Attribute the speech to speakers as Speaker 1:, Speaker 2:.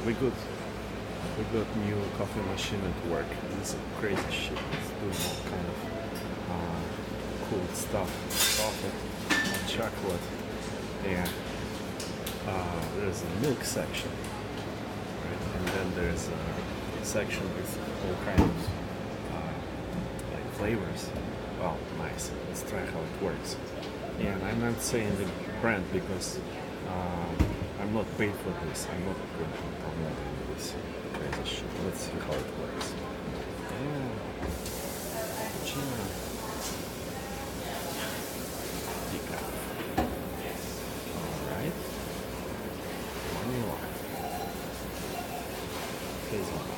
Speaker 1: we got new coffee machine at work. It's crazy shit. It's doing all kind of cool stuff. Coffee, chocolate. Yeah. There's a milk section, right? And then there's a section with all kind of like flavors. Wow, nice. Let's try how it works. Yeah, and I'm not saying the brand because I'm not paid for this. I'm not going to promote this crazy shit. Let's see how it works. Yeah. Cappuccino. Decaf. Alright. Vanilla. Hazelnut.